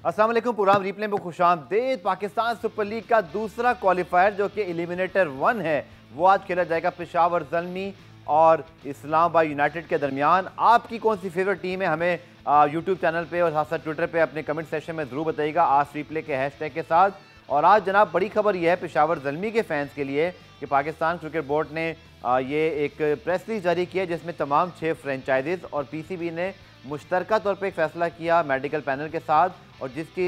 अस्सलाम वालेकुम। Programme replay में खुशामदीद। पाकिस्तान सुपर लीग का दूसरा क्वालिफायर जो कि एलिमिनेटर 1 है वो आज खेला जाएगा पेशावर ज़ल्मी और इस्लामाबाद यूनाइटेड के दरमियान। आपकी कौन सी फेवरेट टीम है हमें यूट्यूब चैनल पे और साथ साथ ट्विटर पे अपने कमेंट सेक्शन में ज़रूर बताइएगा आज रिप्ले के हैशटैग के साथ। और आज जनाब बड़ी खबर यह है पेशावर ज़ल्मी के फैंस के लिए कि पाकिस्तान क्रिकेट बोर्ड ने ये एक प्रेस रिलीज जारी की है जिसमें तमाम 6 फ्रेंचाइजीज और पीसीबी ने मुश्तरका तौर पर एक फ़ैसला किया मेडिकल पैनल के साथ, और जिसकी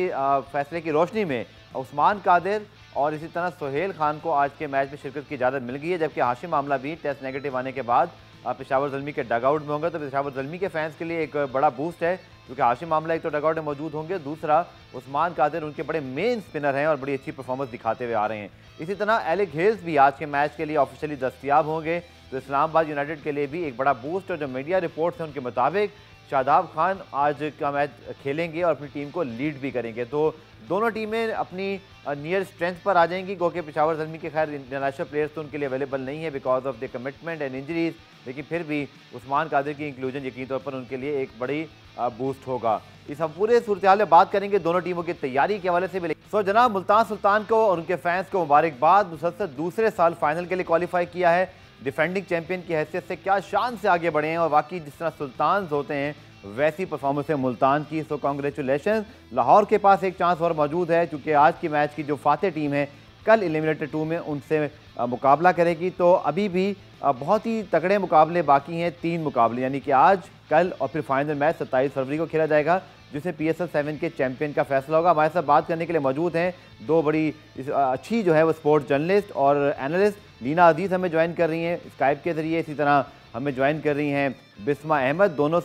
फैसले की रोशनी में उस्मान कादिर और इसी तरह सोहेल खान को आज के मैच में शिरकत की इजाज़त मिल गई है। जबकि हाशिम मामला भी टेस्ट नेगेटिव आने के बाद पेशावर ज़ल्मी के डगआउट में होंगे, तो पेशावर ज़ल्मी के फैंस के लिए एक बड़ा बूस्ट है क्योंकि हाशिम मामला एक तो डगआउट में मौजूद होंगे, दूसरा उस्मान कादिर उनके बड़े मेन स्पिनर हैं और बड़ी अच्छी परफॉर्मेंस दिखाते हुए आ रहे हैं। इसी तरह एलेक हेल्स भी आज के मैच के लिए ऑफिशियली दस्तयाब होंगे, तो इस्लामाबाद यूनाइटेड के लिए भी एक बड़ा बूस्ट। और जो मीडिया रिपोर्ट्स हैं उनके मुताबिक शादाब खान आज का मैच खेलेंगे और अपनी टीम को लीड भी करेंगे। तो दोनों टीमें अपनी नियर स्ट्रेंथ पर आ जाएंगी, क्योंकि पेशावर ज़ल्मी के खैर इंटरनेशनल प्लेयर्स तो उनके लिए अवेलेबल नहीं है because of the commitment and injuries, लेकिन फिर भी उस्मान कादिर की इंक्लूजन यकीन तौर पर उनके लिए एक बड़ी बूस्ट होगा। इस हम पूरे सूरत हाल में बात करेंगे दोनों टीमों की तैयारी के हवाले से भी। सो जनाब मुल्तान सुल्तान को और उनके फैंस को मुबारकबाद, मुसलसल दूसरे साल फाइनल के लिए क्वालिफाई किया है। डिफेंडिंग चैंपियन की हैसियत से क्या शान से आगे बढ़े हैं और बाकी जिस तरह सुल्तान होते हैं वैसी परफॉर्मेंस है मुल्तान की। सो कांग्रेचुलेशन। लाहौर के पास एक चांस और मौजूद है क्योंकि आज की मैच की जो फातेह टीम है कल एलिमिनेटर 2 में उनसे मुकाबला करेगी। तो अभी भी बहुत ही तगड़े मुकाबले बाकी हैं, 3 मुकाबले यानी कि आज, कल और फिर फाइनल मैच 27 फरवरी को खेला जाएगा जिससे PSL 7 के चैंपियन का फैसला होगा। हमारे साथ बात करने के लिए मौजूद हैं 2 बड़ी अच्छी जो है वो स्पोर्ट्स जर्नलिस्ट और एनालिस्ट। लीना अजीज़ हमें ज्वाइन कर रही हैं स्काइप के ज़रिए, इसी तरह हमें ज्वाइन कर रही हैं बिस्मा अहमद। दोनों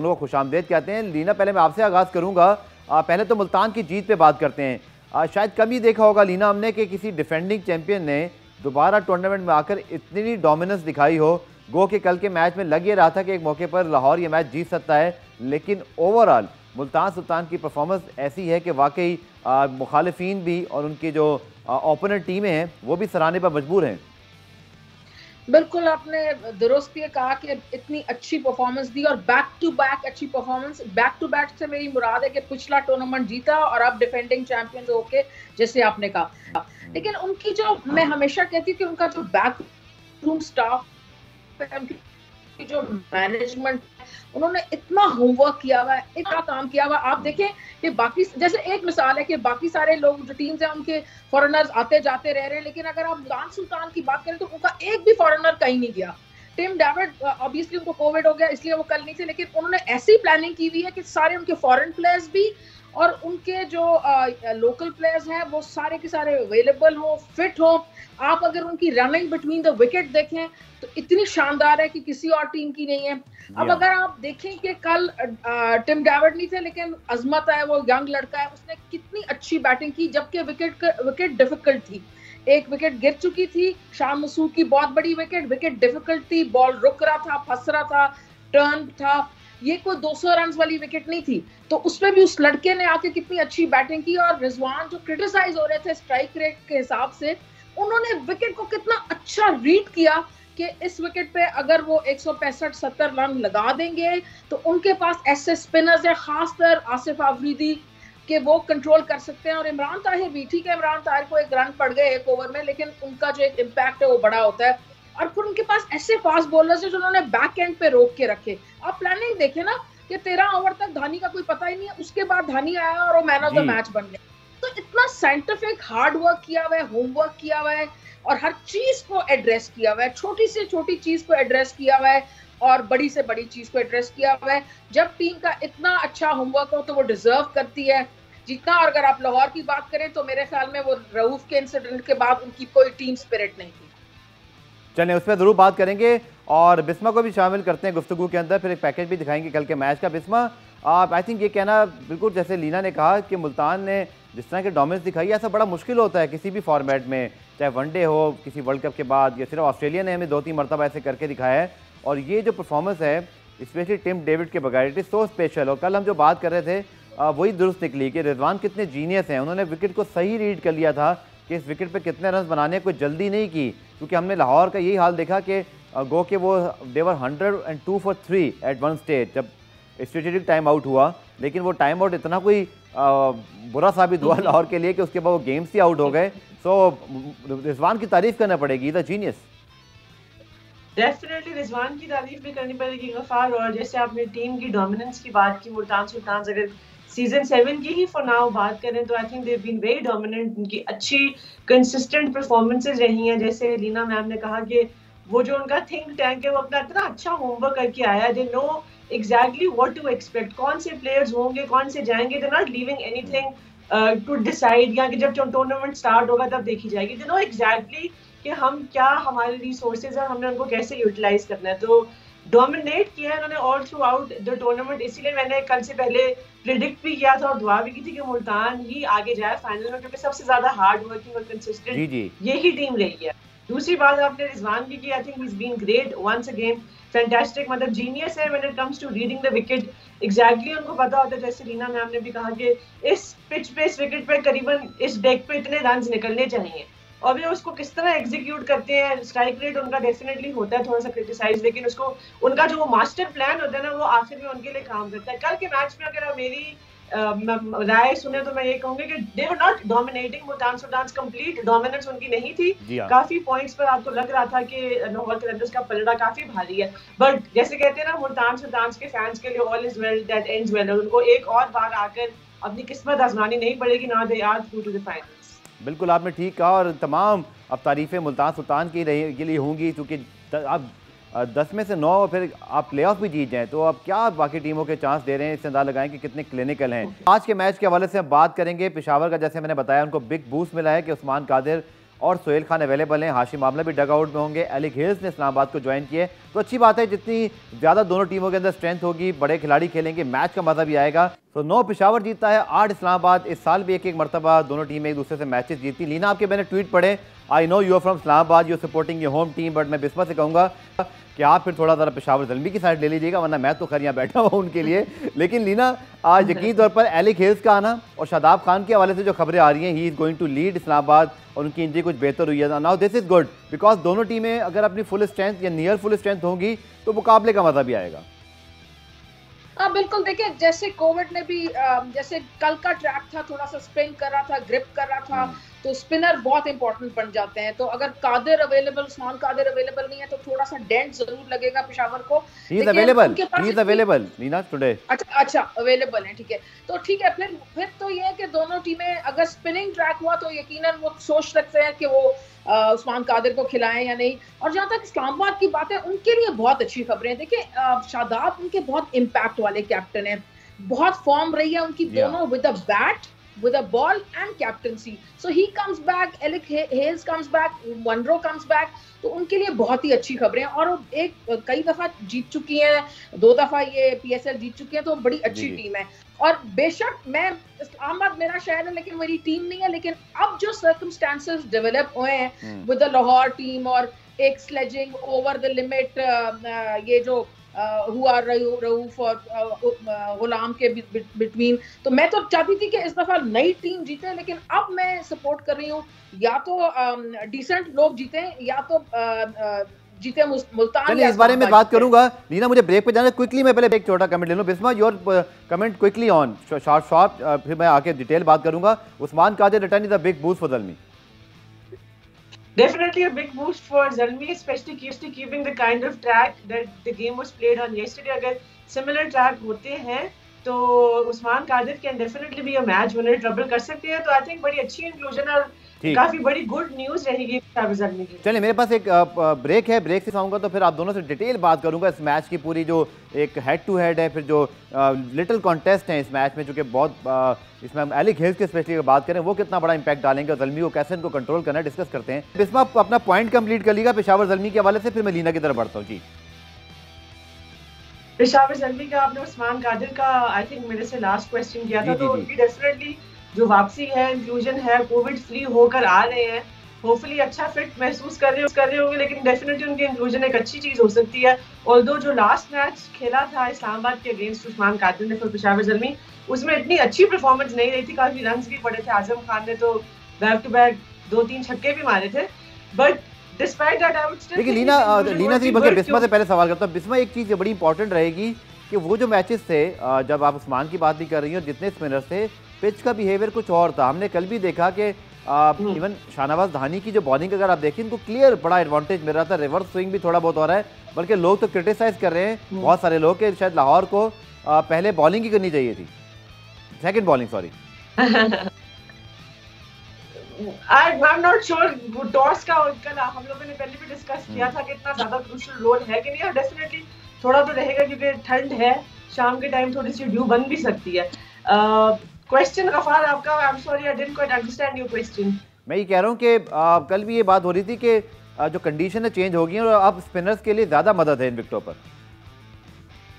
को खुशामदीद कहते हैं। लीना, पहले मैं आपसे आगाज़ करूँगा। पहले तो मुल्तान की जीत पे बात करते हैं। शायद कम ही देखा होगा लीना हमने कि किसी डिफेंडिंग चैंपियन ने दोबारा टूर्नामेंट में आकर इतनी डोमिनेंस दिखाई हो। गो के कल के मैच में लग ये रहा था कि एक मौके पर लाहौर ये मैच जीत सकता है, लेकिन ओवरऑल मुल्तान सुल्तान की परफॉर्मेंस ऐसी है कि वाकई मुखालिफिन भी और उनकी जो ओपोनेंट टीमें हैं वो भी सराहने पर मजबूर हैं। बिल्कुल, आपने दुरुस्त ये कहा कि इतनी अच्छी परफॉर्मेंस दी और बैक टू बैक अच्छी परफॉर्मेंस। बैक टू बैक से मेरी मुराद है कि पिछला टूर्नामेंट जीता और अब डिफेंडिंग चैंपियंस होके, जैसे आपने कहा। लेकिन उनकी जो, मैं हमेशा कहती हूँ कि उनका जो बैक रूम स्टाफ है, उनकी जो मैनेजमेंट, उन्होंने इतना होमवर्क किया हुआ है, इतना काम किया हुआ। आप देखें कि बाकी, जैसे एक मिसाल है कि बाकी सारे लोग जो टीम्स हैं उनके फॉरेनर्स आते जाते रह रहे हैं, लेकिन अगर आप मुल्तान सुल्तान की बात करें तो उनका एक भी फॉरेनर कहीं नहीं गया। टिम डेविड ऑब्वियसली उनको कोविड हो गया इसलिए वो कल नहीं थे, लेकिन उन्होंने ऐसी प्लानिंग की हुई है कि सारे उनके फॉरेन प्लेयर्स भी और उनके जो लोकल प्लेयर्स हैं वो सारे के सारे अवेलेबल हो, फिट हो। आप अगर उनकी रनिंग बिटवीन द विकेट देखें तो इतनी शानदार है कि किसी और टीम की नहीं है। अब अगर आप देखें कि कल टिम डेविड नहीं थे, लेकिन अजमत है, वो यंग लड़का है, उसने कितनी अच्छी बैटिंग की जबकि विकेट डिफिकल्ट थी। एक विकेट गिर चुकी थी, शान मसूद की बहुत बड़ी विकेट डिफिकल्ट थी, बॉल रुक रहा था, फंस रहा था, टर्न था, ये कोई 200 रन वाली विकेट नहीं थी। तो उसमें भी उस लड़के ने आके कितनी अच्छी बैटिंग की। और रिजवान जो क्रिटिसाइज हो रहे थे स्ट्राइक रेट के हिसाब से, उन्होंने विकेट को कितना अच्छा रीड किया कि इस विकेट पे अगर वो 165-70 रन लगा देंगे तो उनके पास ऐसे स्पिनर्स है, खासकर आसिफ आफरीदी, कि वो कंट्रोल कर सकते हैं। और इमरान ताहिर भी, ठीक है, इमरान ताहिर को एक रन पड़ गए एक ओवर में, लेकिन उनका जो एक इम्पैक्ट है वो बड़ा होता है। और फिर उनके पास ऐसे फास्ट बॉलर्स हैं जो उन्होंने बैक एंड पे रोक के रखे। आप प्लानिंग देखें ना कि 13 ओवर तक धानी का कोई पता ही नहीं है, उसके बाद धानी आया और वो मैन ऑफ द मैच बन गया। तो इतना साइंटिफिक हार्ड वर्क किया हुआ है, होमवर्क किया हुआ है और हर चीज को एड्रेस किया हुआ है, छोटी से छोटी चीज को एड्रेस किया हुआ है और बड़ी से बड़ी चीज को एड्रेस किया हुआ है। जब टीम का इतना अच्छा होमवर्क हो तो वो डिजर्व करती है जीतना। और अगर आप लाहौर की बात करें तो मेरे ख्याल में वो रऊफ के इंसिडेंट के बाद उनकी कोई टीम स्पिरिट नहीं थी। चलें उस पर ज़रूर बात करेंगे और बिस्मा को भी शामिल करते हैं गुफ्तगू के अंदर, फिर एक पैकेज भी दिखाएंगे कल के मैच का। बिस्मा, आई थिंक ये कहना बिल्कुल जैसे लीना ने कहा कि मुल्तान ने जिस तरह के डोमिनेंस दिखाई है, ऐसा बड़ा मुश्किल होता है किसी भी फॉर्मेट में, चाहे वनडे हो, किसी वर्ल्ड कप के बाद, या सिर्फ ऑस्ट्रेलिया ने हमें 2-3 मरतबा ऐसे करके दिखाया है। और ये जो परफॉर्मेंस है स्पेशली टिम डेविड के बगैर, इट इज़ सो स्पेशल। और कल हम जो बात कर रहे थे वही दुरुस्त निकली कि रिजवान कितने जीनियस हैं, उन्होंने विकेट को सही रीड कर लिया था कि इस विकेट पे कितने रन बनाने, कोई जल्दी नहीं की। क्योंकि हमने लाहौर का यही हाल देखा कि गो के वो देवर 102 for 3 एट वन स्टेज जब स्ट्रेटेजिक टाइम आउट हुआ, लेकिन वो टाइम आउट इतना कोई बुरा साबित हुआ लाहौर के लिए कि उसके बाद वो गेम से आउट हो गए। सो रिजवान की तारीफ करना पड़ेगी, द जीनियस। डेफिनेटली रिजवान की तारीफ भी करनी पड़ेगी गफार। और जैसे आपने टीम की डोमिनेंस की बात की, मुल्तान सुल्तान अगर सीजन 7 की ही फॉर नाउ बात करें तो I think they been very dominant. उनकी अच्छी कंसिस्टेंट परफॉर्मेंसेज रही हैं। जैसे लीना मैम ने कहा कि वो जो उनका थिंक टैंक है वो अपना इतना अच्छा होमवर्क करके आया है। They know exactly what to expect, कौन से प्लेयर्स होंगे, कौन से जाएंगे। They not leaving anything to decide, या कि जब टूर्नामेंट स्टार्ट होगा तब देखी जाएगी। दे नो एग्जैक्टली कि हम क्या, हमारे रिसोर्सेज है, हमने उनको कैसे यूटिलाइज करना है। तो डोमिनेट किया है उन्होंने all through out the tournament. इसीलिए मैंने कल से पहले प्रिडिक्ट भी किया था और दुआ भी की थी कि मुल्तान ही आगे जाए फाइनल में, क्योंकि सबसे ज्यादा हार्ड वर्किंग और कंसिस्टेंट यही टीम रही है। दूसरी बात आपने रिजवान की, I think he is been great once again, fantastic, मतलब जीनियस है when it comes to reading the wicket. Exactly उनको पता होता है, जैसे लीना मैम ने भी कहा कि इस पिच पे, इस विकेट पे करीबन इस डेक पे इतने रन निकलने चाहिए, और वे उसको किस तरह एग्जीक्यूट करते हैं। स्ट्राइक रेट उनका डेफिनेटली होता है थोड़ा सा क्रिटिसाइज, लेकिन उसको उनका जो मास्टर प्लान होता है ना, वो आखिर में उनके लिए काम करता है। कल के मैच में अगर आप मेरी राय सुने तो मैं ये कहूंगी कि they were not dominating. Multan Sultan complete dominance उनकी नहीं थी। काफी पॉइंट्स पर आपको लग रहा था कि लाहौर कलंदर्स का पलड़ा काफी भारी है, बट जैसे कहते हैं ना, मुल्तान सुल्तान के फैंस के लिए all is well that ends well. उनको एक और बार आकर अपनी किस्मत आजमानी नहीं पड़ेगी ना, they are through to the finals. बिल्कुल आपने ठीक कहा, और तमाम अब तारीफ़ें मुल्तान सुल्तान के लिए होंगी, क्योंकि अब 10 में से 9 फिर आप प्लेऑफ भी जीत जाएं तो अब क्या बाकी टीमों के चांस दे रहे हैं, इससे अंदाजा लगाएं कि कितने क्लिनिकल हैं। आज के मैच के हवाले से हम बात करेंगे। पेशावर का, जैसे मैंने बताया, उनको बिग बूस्ट मिला है कि उस्मान कादिर और सोहेल खान अवेलेबल हैं। हाशिम आमला भी डग आउट में होंगे। एलिक हेल्स ने इस्लामाबाद को ज्वाइन किया है, तो अच्छी बात है। जितनी ज़्यादा दोनों टीमों के अंदर स्ट्रेंथ होगी, बड़े खिलाड़ी खेलेंगे, मैच का मज़ा भी आएगा। तो 9 पेशावर जीतता है, 8 इस्लामाबाद। इस साल भी एक मरतबा दोनों टीमें एक दूसरे से मैचेस जीती। लीना, आपके मैंने ट्वीट पढ़े, I know you are from Islamabad, you are supporting your home team, but मैं बिस्मा से कहूँगा कि आप फिर थोड़ा ज़रा पेशावर ज़ल्मी की साइड ले लीजिएगा, वरना मैं तो खैर यहाँ बैठा हुआ उनके लिए। लेकिन लीना, आज यकीनी तौर पर एलिक हेल्स का आना और शादाब खान के हवाले से जो खबरें आ रही हैं, he is going to lead Islamabad, और उनकी इंजरी कुछ बेहतर हुई है। Now this is good, because दोनों टीमें अगर अपनी फुल स्ट्रेंथ या नियर फुल स्ट्रेंथ होंगी तो मुकाबले का मज़ा भी आएगा। हाँ बिल्कुल, देखिए जैसे कोविड ने भी, जैसे कल का ट्रैक था, थोड़ा सा स्पिन कर रहा था, ग्रिप कर रहा था, तो स्पिनर बहुत इंपॉर्टेंट बन जाते हैं। तो अगर कादिर अवेलेबल, उस्मान कादिर अवेलेबल नहीं है तो थोड़ा सा डेंट जरूर लगेगा पेशावर को। ही इज अवेलेबल नीना टुडे। अच्छा अवेलेबल है, ठीक है। तो ठीक है, फिर तो ये है कि दोनों टीमें अगर स्पिनिंग ट्रैक हुआ तो यकीनन वो सोच सकते हैं कि वो उस्मान कादिर को खिलाएं या नहीं। और जहां तक इस्लामाबाद की बात है, उनके लिए बहुत अच्छी खबरें। देखिए शादाब उनके बहुत इम्पैक्ट वाले कैप्टन है, बहुत फॉर्म रही है उनकी दोनों, with a bat, with a ball and captaincy. So he comes back, Alec Hales comes back, Monroe comes back. तो उनके लिए बहुत ही अच्छी खबरें हैं। और वो कई दफा जीत चुकी हैं, 2 दफा ये PSL जीत चुकी हैं, तो बड़ी अच्छी टीम है। और बेशक मैं, इस्लामाबाद मेरा शहर है लेकिन मेरी टीम नहीं है, लेकिन अब जो सर्कमस्टेंसेस डेवलप हुए हैं विद द लाहौर टीम और एक स्लेजिंग ओवर द लिमिट, ये जो हुआ रऊफ और गुलाम के बिटवीन, तो मैं तो चाहती थी कि इस दफा नई टीम जीते, लेकिन अब मैं सपोर्ट कर रही हूँ या तो डिसेंट लोग जीते या तो जीते मुल्तान। चलिए इस बारे में बात करूंगा। लीना, मुझे ब्रेक पे जाना है, क्विकली मैं पहले एक छोटा कमेंट ले लूं। Bisma, your comment quickly on short, फिर मैं आके डिटेल बात करूंगा। Usman Qadir return is a big boost for Zalmi. Definitely a big boost for Zalmi, especially keeping the kind of track that the game was played on yesterday. अगर similar track होते हैं तो Usman Qadir can definitely be a match winner, trouble कर सकते हैं। तो I think बड़ी अच्छी इंक्लूजन और काफी बड़ी गुड न्यूज रहेगी ज़ल्मी की। चलिए मेरे पास एक ब्रेक है, ब्रेक से आऊंगा तो फिर आप दोनों से डिटेल बात करूंगा इस मैच की, पूरी जो एक हेड टू हेड है, फिर जो लिटिल कॉन्टेस्ट है इस मैच में, जो कि बहुत इसमें हम एलिक हेल्स के स्पेशली बात करें, वो कितना बड़ा इंपैक्ट डालेंगे और ज़ल्मी को कैसे इनको कंट्रोल करना है, डिस्कस करते हैं। बिस्मा अपना पॉइंट कंप्लीट कर लीजिएगा पेशावर ज़ल्मी के हवाले से, फिर मैं लीना की तरफ बढ़ता हूँ। जी, पेशावर ज़ल्मी का आपने उस्मान कादिर का आई थिंक मेरे से लास्ट क्वेश्चन किया था, तो उनकी डेफिनेटली जो वापसी है, इंक्लूजन है, कोविड फ्री होकर आ रहे हैं, होपफुली अच्छा फिट महसूस कर रहे होंगे, लेकिन डेफिनेटली उनकी इंक्लूजन एक अच्छी चीज हो सकती है। ऑल्दो जो लास्ट मैच खेला था इस्लामाबाद के अगेंस्ट उस्मान कादिर ने फॉर पेशावर ज़ल्मी, उसमें इतनी अच्छी परफॉर्मेंस नहीं रही थी, काफी रन्स भी पड़े थे। आजम खान ने तो बैक टू बैक 2-3 छक्के भी मारे थे, but despite that I would still. देखिए लीना से बल्कि बिस्मा से पहले सवाल करता हूं। बिस्मा, एक चीज बड़ी इंपॉर्टेंट रहेगी कि वो जो मैचेस थे, जब आप उस्मान की बात भी कर रही हो, जितने स्पिनर्स थे, पिच का बिहेवियर कुछ और था। हमने कल भी देखा कि इवन शाहनवाज धानी की जो बॉलिंग अगर आप देखें इनको क्लियर बड़ा एडवांटेज मिल रहा था, रिवर्स स्विंग भी थोड़ा बहुत हो रहा है, बल्कि लोग तो क्रिटिसाइज कर रहे हैं बहुत सारे लोग कि शायद लाहौर को पहले बॉलिंग ही करनी चाहिए थी, second bowling sorry. I'm not sure toss का कल हम लोगों ने पहले भी डिस्कस किया था कि इतना ज्यादा क्रूशियल रोल है कि नहीं, और डेफिनेटली थोड़ा तो रहेगा क्योंकि ठंड है, शाम के टाइम थोड़ी सी ड्यू बन भी सकती है। क्वेश्चन गफार आपका, I am sorry I didn't quite understand your question. मैं ये कह रहा हूँ कि कल भी ये बात हो रही थी कि जो कंडीशन है चेंज हो गई है और अब स्पिनर्स के लिए ज्यादा मदद है इन विकेटों पर।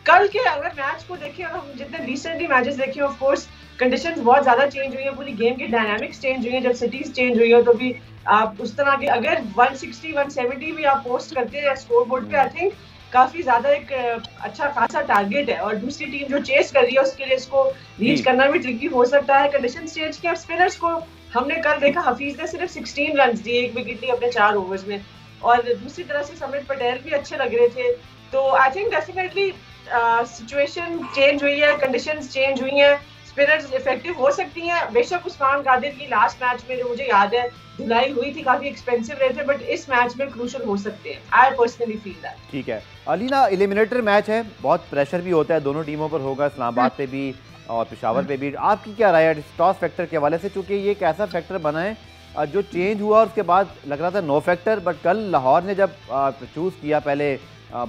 कल के अगर मैच को देखें और हम जितने रिसेंटली मैचेस देखे, ऑफ कोर्स कंडीशंस बहुत ज्यादा चेंज हुई है, पूरी गेम की डायनामिक्स चेंज हुई है, जब सिटीज चेंज हुई है तो भी आप उस तरह के अगर 160 170 भी आप पोस्ट करते हैं स्कोर बोर्ड पे, आई थिंक काफी ज्यादा एक अच्छा खासा टारगेट है, और दूसरी टीम जो चेस कर रही है उसके लिए इसको रीच करना भी ट्रिकी हो सकता है। कंडीशंस चेंज किए। स्पिनर्स को हमने कल देखा, हफीज ने सिर्फ 16 रन दिए, एक विकेट ली अपने 4 ओवर्स में, और दूसरी तरह से समित पटेल भी अच्छे लग रहे थे। तो I think definitely situation change हुई है, कंडीशंस चेंज हुई हैं, स्पिनर्स इफेक्टिव हो सकती हैं। बेशक उस्मान कादिर की लास्ट मैच में जो मुझे याद है धुलाई हुई थी, काफी एक्सपेंसिव रहे थे, बट इस मैच में क्रूशियल हो सकते हैं। I personally feel that. ठीक है अलीना, एलिमिनेटर मैच है, बहुत प्रेशर भी होता है दोनों टीमों पर होगा, इस्लामाबाद पे भी और पेशावर पे भी। आपकी क्या राय है टॉस फैक्टर के हवाले से, चूंकि ये एक ऐसा फैक्टर बना है जो चेंज हुआ और उसके बाद लग रहा था नो फैक्टर, बट कल लाहौर ने जब चूज़ किया पहले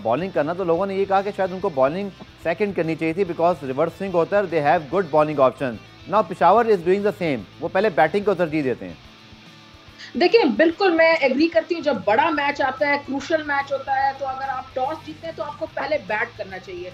बॉलिंग करना तो लोगों ने ये कहा कि शायद उनको बॉलिंग सेकंड करनी चाहिए थी बिकॉज रिवर्स स्विंग होता है, they have good bowling option. Now Peshawar is doing the same, वो पहले बैटिंग को तरजीह देते हैं। देखिए बिल्कुल मैं एग्री करती हूँ, जब बड़ा मैच आता है, क्रूशियल मैच होता है, तो अगर आप टॉस जीतते हैं तो आपको पहले बैट करना चाहिए,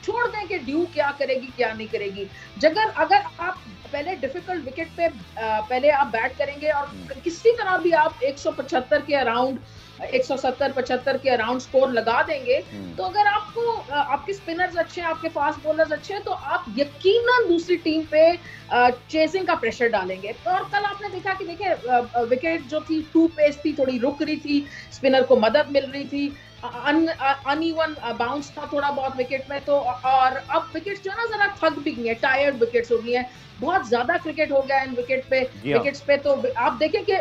छोड़ दें कि ड्यू क्या करेगी क्या नहीं करेगी। अगर आप पहले डिफिकल्ट विकेट पे पहले आप बैट करेंगे और किसी तरह भी आप 175 के अराउंड 170-75 के अराउंड स्कोर लगा देंगे, तो अगर आपको आपके स्पिनर्स अच्छे हैं, आपके फास्ट बॉलर्स अच्छे हैं, तो आप यकीनन दूसरी टीम पे चेसिंग का प्रेशर डालेंगे। और कल आपने देखा कि देखिए विकेट जो थी टू पेस थी, थोड़ी रुक रही थी, स्पिनर को मदद मिल रही थी, अनइवन बाउंस था थोड़ा बहुत विकेट में, तो और अब विकेट्स जो है ना जरा थक भी गई है, टायर्ड विकेट्स हो गई हैं, बहुत ज्यादा क्रिकेट हो गया है इन विकेट्स पे। तो आप देखें कि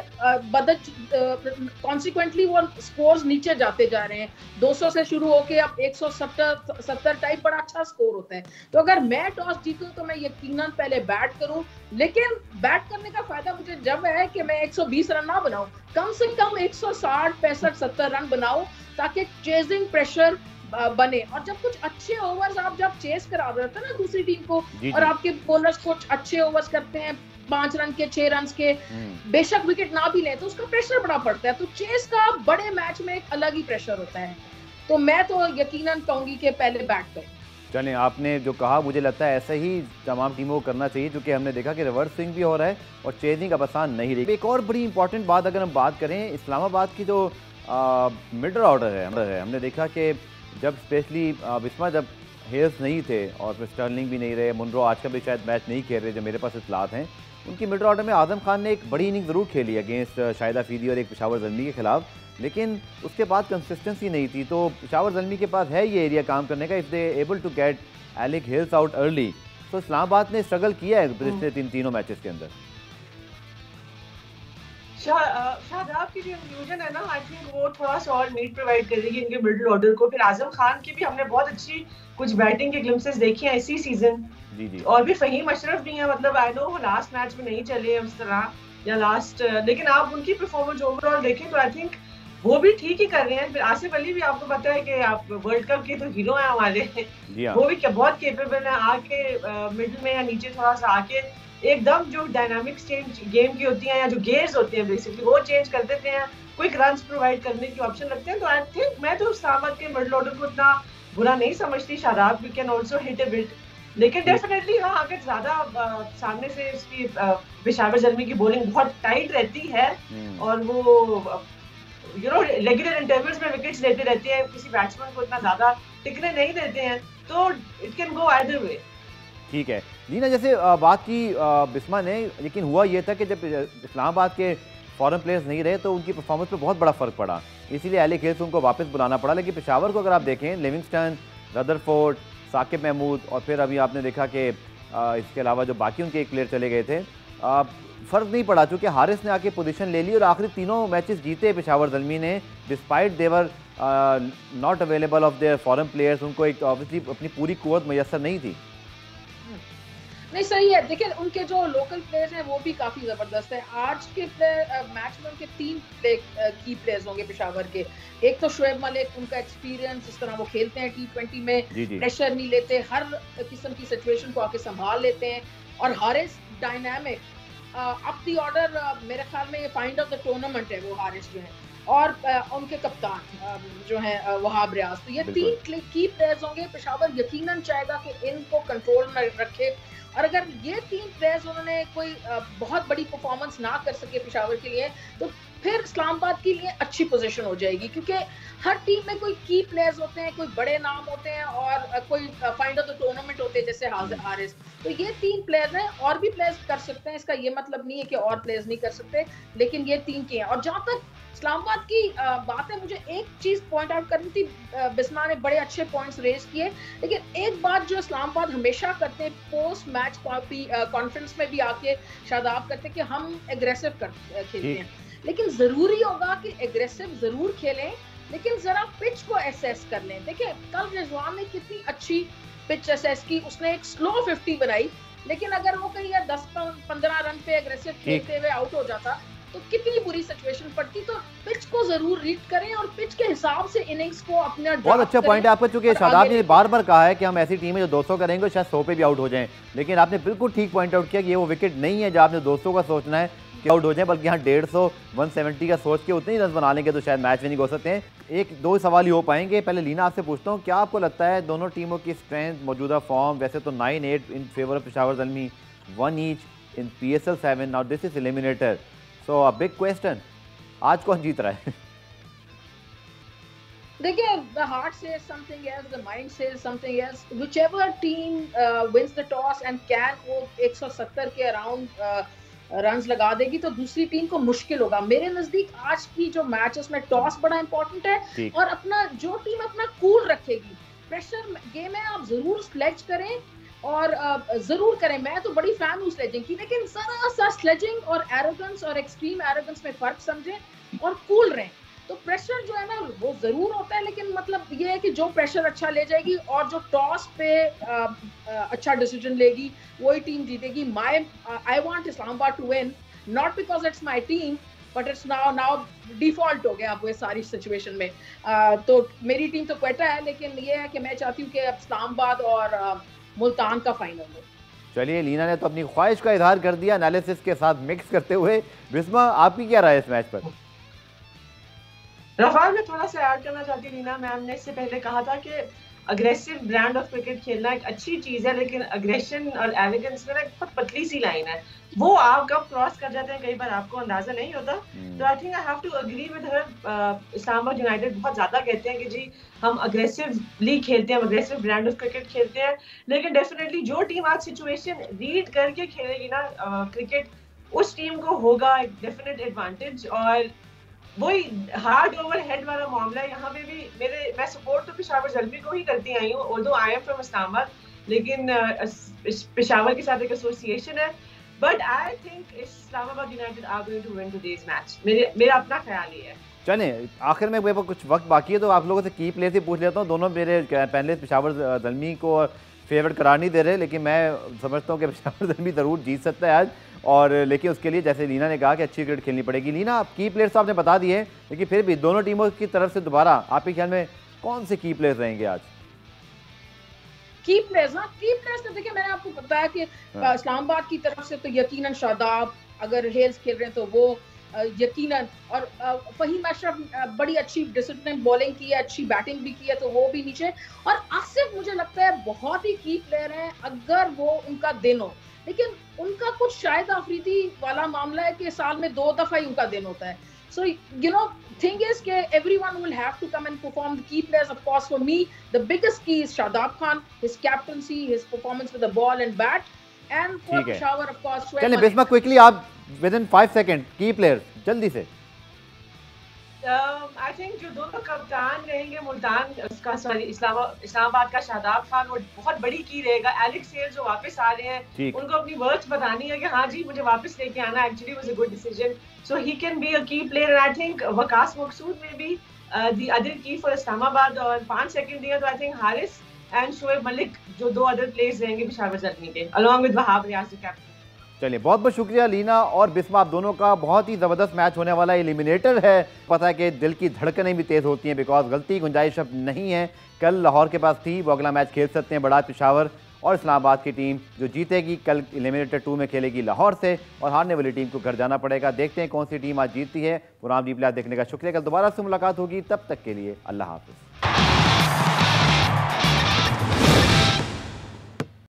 कॉन्सिक्वेंटली वो स्कोर्स नीचे जाते जा रहे हैं, 200 से शुरू होके अब 170 टाइप बड़ा अच्छा स्कोर होता है। तो अगर मैं टॉस जीतूं तो मैं यकीनन पहले बैट करूं, लेकिन बैट करने का फायदा मुझे जब है कि मैं 120 रन ना बनाऊं, कम से कम 160 65 70 रन बनाऊं, ताकि चेजिंग प्रेशर बने। और जब कुछ अच्छे ओवर्स आप जब चेस करा रहे होते हैं ना दूसरी टीम को, और आपके बॉलर्स कुछ अच्छे ओवर्स करते हैं 5 रन के 6 रन के, बेशक विकेट ना भी लें तो उसका प्रेशर बड़ा पड़ता है। तो चेस का बड़े मैच में एक अलग ही प्रेशर होता है, तो मैं तो यकीनन कहूंगी कि पहले बैट करें। चलें, आपने जो कहा मुझे लगता है ऐसा ही तमाम टीमों को करना चाहिए, क्योंकि हमने देखा कि रिवर्स स्विंग भी हो रहा है और चेजिंग अब आसान नहीं रही। एक और बड़ी इंपॉर्टेंट बात अगर हम बात करें, इस्लामाबाद की जो मिडल ऑर्डर है, हमने देखा कि जब स्पेशली बिस्मा जब हेल्स नहीं थे और फिर स्टर्लिंग भी नहीं रहे, मुनरो आज का भी शायद मैच नहीं खेल रहे जो मेरे पास इतलात हैं, उनकी मिडल ऑर्डर में आजम खान ने एक बड़ी इनिंग ज़रूर खेली अगेंस्ट शाहिद अफरीदी और एक पेशावर ज़ल्मी के खिलाफ, लेकिन उसके बाद कंसिस्टेंसी नहीं थी। तो पेशावर ज़ल्मी के पास है ये एरिया काम करने का, if they able to get Alex Hales out early. तो इस्लामाबाद ने स्ट्रगल किया है पिछले तीनों मैचेस के अंदर। शाहजाब की जो इंक्लूजन है ना, आई थिंक वो थोड़ा सा और मीट प्रोवाइड करेगी इनके मिडिल ऑर्डर को। फिर आजम खान की भी हमने बहुत अच्छी कुछ बैटिंग के ग्लिम्सेस देखी हैं इसी सीजन, जी। और भी फहीम अशरफ भी हैं, मतलब आई नो वो लास्ट मैच में नहीं चले उस तरह या लास्ट, लेकिन आप उनकी परफॉर्मेंस ओवरऑल देखें तो आई थिंक वो भी ठीक ही कर रहे हैं। फिर आसिफ अली भी आपको पता है कि आप वर्ल्ड कप के तो हीरो हैं हमारे, वो भी बहुत केपेबल है, आके मिडिल में या नीचे थोड़ा सा आके एकदम जो डायनामिक्स चेंज गेम की होती हैं या जो गेयर्स होते हैं बेसिकली वो चेंज कर देते हैं, क्विक रन्स प्रोवाइड करने की ऑप्शन लगते हैं। तो आई थिंक मैं तो इस्लामाबाद के मिडिल ऑर्डर को इतना बुरा नहीं समझती। Shadab we can also hit a bit, लेकिन डेफिनेटली हाँ अगर ज्यादा सामने से इसकी पेशावर ज़ल्मी की बॉलिंग बहुत टाइट रहती है और वो रेगुलर इंटरवल्स में विकेट्स लेते रहते हैं, किसी बैट्समैन को इतना ज्यादा टिकने नहीं देते हैं, तो it can go either way. ठीक है लीना, जैसे बात की बिस्मा ने, लेकिन हुआ ये था कि जब इस्लामाबाद के फॉरेन प्लेयर्स नहीं रहे तो उनकी परफॉर्मेंस पे बहुत बड़ा फ़र्क पड़ा, इसीलिए एलिक हिल्स उनको वापस बुलाना पड़ा। लेकिन पेशावर को अगर आप देखें, लिविंगस्टन, रदरफोर्ड, साकिब महमूद और फिर अभी आपने देखा कि इसके अलावा जो बाकी उनके एक प्लेयर चले गए थे, फ़र्क नहीं पड़ा चूँकि हारिस ने आके पोजीशन ले ली और आखिरी तीनों मैचेस जीते पेशावर ज़ल्मी ने, despite their not available of their foreign players. उनको एक ऑब्वियसली अपनी पूरी कुव्वत मैसर नहीं थी। नहीं सही है, देखिए उनके जो लोकल प्लेयर्स हैं वो भी काफी जबरदस्त है। आज के मैच में उनके 3 की प्लेयर्स होंगे पेशावर के। एक तो शुएब मलिक, उनका एक्सपीरियंस, जिस तरह वो खेलते हैं T20 में, प्रेशर नहीं लेते, हर किस्म की सिचुएशन को आके संभाल लेते हैं। और Haris dynamic, up the order, मेरे ख्याल में ये फाइंड ऑफ द टूर्नामेंट है वो हारिस जो है, और उनके कप्तान जो है वहाब रियाज। तो ये 3 की प्लेयर्स होंगे। पेशावर यकीनन चाहेगा कि इनको कंट्रोल में रखे, और अगर ये 3 प्लेयर्स उन्होंने कोई बहुत बड़ी परफॉर्मेंस ना कर सके पेशावर के लिए, तो फिर इस्लामाबाद के लिए अच्छी पोजीशन हो जाएगी, क्योंकि हर टीम में कोई की प्लेयर्स होते हैं, कोई बड़े नाम होते हैं और कोई फाइंड ऑफ द टूर्नामेंट होते हैं जैसे हारिस। तो ये 3 प्लेयर्स हैं, और भी प्लेयर्स कर सकते हैं, इसका ये मतलब नहीं है कि और प्लेयर्स नहीं कर सकते, लेकिन ये 3 के हैं। और जहाँ तक इस्लामाबाद की बात है, मुझे एक चीज पॉइंट आउट करनी थी। बिस्मा ने बड़े अच्छे पॉइंट्स रेज किए, लेकिन एक बात जो इस्लामाबाद हमेशा करते हैं, पोस्ट मैच कॉन्फ्रेंस में भी आके शादाब करते हैं कि हम एग्रेसिव खेलते हैं, लेकिन जरूरी होगा कि एग्रेसिव जरूर खेलें, लेकिन जरा पिच को एसेस कर लें। देखिए कल रिजवान ने कितनी अच्छी पिच एसेस की, उसने एक स्लो 50 बनाई, लेकिन अगर वो कहीं 10-15 रन पे एग्रेसिव खेलते हुए आउट हो जाता तो कितनी बुरी सिचुएशन पड़ती। तो पिच को जरूर रीड करें और पिच के हिसाब से इनिंग्स को अपना। बहुत अच्छा पॉइंट है आपका, चूंकि शादाब ने बार बार कहा है कि हम ऐसी टीम है जो 200 करेंगे शायद 100 पे भी आउट हो जाएं, लेकिन आपने बिल्कुल ठीक पॉइंट आउट किया कि ये वो विकेट नहीं है जब आपने 200 का सोचना है कि आउट हो जाए, बल्कि यहाँ 150 170 का सोच के उतने ही रन बना लेंगे तो शायद मैच विनिंग हो सकते हैं। 1-2 सवाल ही हो पाएंगे। पहले लीना आपसे पूछता हूँ, क्या आपको लगता है दोनों टीमों की स्ट्रेंथ, मौजूदा फॉर्म, वैसे तो 9-8 in favour of Peshawar Zalmi, 1 each in PSL 7, now this is eliminator, so a big question, आज कौन जीत रहा है? देखिए, the heart says something else, the mind says something else. Whichever team wins the toss and can वो 170 के around runs लगा देगी तो दूसरी टीम को मुश्किल होगा। मेरे नजदीक आज की जो मैचेस में टॉस बड़ा इंपॉर्टेंट है, और अपना जो टीम अपना कूल रखेगी, प्रेशर गेम है, आप जरूर स्लेज करें और जरूर करें। मैं तो बड़ी फैन हूँ स्लेजिंग की, लेकिन जरा सा स्लेजिंग और एरोगेंस और एक्सट्रीम एरोगेंस में फर्क समझें और कूल रहें। तो प्रेशर जो है ना वो जरूर होता है, लेकिन मतलब ये है कि जो प्रेशर अच्छा ले जाएगी और जो टॉस पे अच्छा डिसीजन लेगी वही टीम जीतेगी। I want Islamabad to win, not because it's my team, but it's now default हो गया अब ये सारी सिचुएशन में। तो मेरी टीम तो क्वेटा है, लेकिन ये है कि मैं चाहती हूँ कि अब इस्लामाबाद और मुल्तान का फाइनल हो। चलिए, लीना ने तो अपनी ख्वाहिश का इजहार कर दिया एनालिसिस के साथ मिक्स करते हुए। बिस्मा, आपकी क्या राय है इस मैच पर? रफाल, मैं थोड़ा सा ऐड करना चाहती हूँ। लीना मैम ने इससे पहले कहा था कि अग्रेसिव ब्रांड ऑफ क्रिकेट खेलना एक अच्छी चीज है, लेकिन अग्रेशन और एरोगेंस में ना बहुत पतली सी लाइन है, वो आप कब क्रॉस कर जाते हैं कई बार आपको अंदाजा नहीं होता। तो I think I have to agree with her. Islamabad United बहुत ज्यादा कहते हैं कि जी हम अग्रेसिवली खेलते हैं, अग्रेसिव ब्रांड ऑफ क्रिकेट खेलते हैं, लेकिन डेफिनेटली जो टीम आज सिचुएशन रीड करके खेलेगी ना क्रिकेट, उस टीम को होगा एक डेफिनेट एडवांटेज। और वही हार्ड ओवर हेड वाला मामला है यहाँ पे भी। मैं सपोर्ट तो पेशावर ज़ल्मी को ही करती आई हूँ, although I am from Islamabad, लेकिन पेशावर के साथ एक एसोसिएशन है। But I think Islamabad United are going to win today's match, मेरा अपना ख्याल ही है। चलें, आखिर में मेरे पास कुछ वक्त बाकी है तो आप लोगों से की प्लेयर से पूछ लेता हूँ। दोनों मेरे पहले पेशावर ज़ल्मी को फेवरेट करार नहीं दे रहे, लेकिन मैं समझता हूँ कि पेशावर ज़ल्मी ज़रूर जीत सकता है आज, और लेकिन उसके लिए जैसे लीना ने कहा कि अच्छी क्रिकेट खेलनी पड़ेगी। लीना, की प्लेयर्स तो आपने बता दिए, लेकिन फिर भी दोनों टीमों की तरफ से दोबारा आपके ख्याल में कौन से की प्लेयर्स रहेंगे आज? की प्लेयर्स तो देखिए, मैंने आपको बताया कि इस्लामाबाद की तरफ से तो यकीनन शादाब, अगर हेल्स खेल रहे हैं तो वो यकीनन, और फहीम अशरफ बड़ी अच्छी डिसिप्लिन बॉलिंग की है, अच्छी बैटिंग भी की है, तो वो भी नीचे। और आसिफ मुझे लगता है बहुत ही की प्लेयर है अगर वो उनका दिन हो, लेकिन उनका कुछ शायद अफरीदी वाला मामला है कि साल में 2 दफा ही उनका दिन होता है। So you know, thing is कि everyone will have to come and perform. The key players, of course, for me, the biggest key is Shadab Khan, his captaincy, his performance with the ball and bat, and for Peshawar, of course. चलिए Bisma, quickly आप within 5 seconds की players जल्दी से। I think जो दोनों कप्तान रहेंगे मुल्तान उसका सॉरी इस्लामाबाद का शादाब खान, वो बहुत बड़ी की रहेगा। एलेक्स हेल जो वापस आ रहे हैं उनको अपनी वर्ड्स बतानी है कि हाँ जी मुझे वापस लेके आना, actually was a good decision, so he can be a key player. And I think Waqas Maqsood में भी the other key for Islamabad, और 5 सेकंड दिया तो I think Haris and Shoaib Malik जो 2 अदर प्लेयर्स रहेंगे पेशावर ज़ल्मी के, along with Wahab Riaz the captain. चलिए, बहुत बहुत शुक्रिया लीना और बिस्मा, आप दोनों का। बहुत ही ज़बरदस्त मैच होने वाला एलिमिनेटर है। पता है कि दिल की धड़कनें भी तेज़ होती हैं, बिकॉज गलती की गुंजाइश अब नहीं है। कल लाहौर के पास थी, वो अगला मैच खेल सकते हैं बड़ा पेशावर, और इस्लामाबाद की टीम जो जीतेगी कल एलिमिनेटर 2 में खेलेगी लाहौर से, और हारने वाली टीम को घर जाना पड़ेगा। देखते हैं कौन सी टीम आज जीतती है। प्रोग्राम डीप लाइव देखने का शुक्रिया। कल दोबारा से मुलाकात होगी, तब तक के लिए अल्लाह हाफिज़।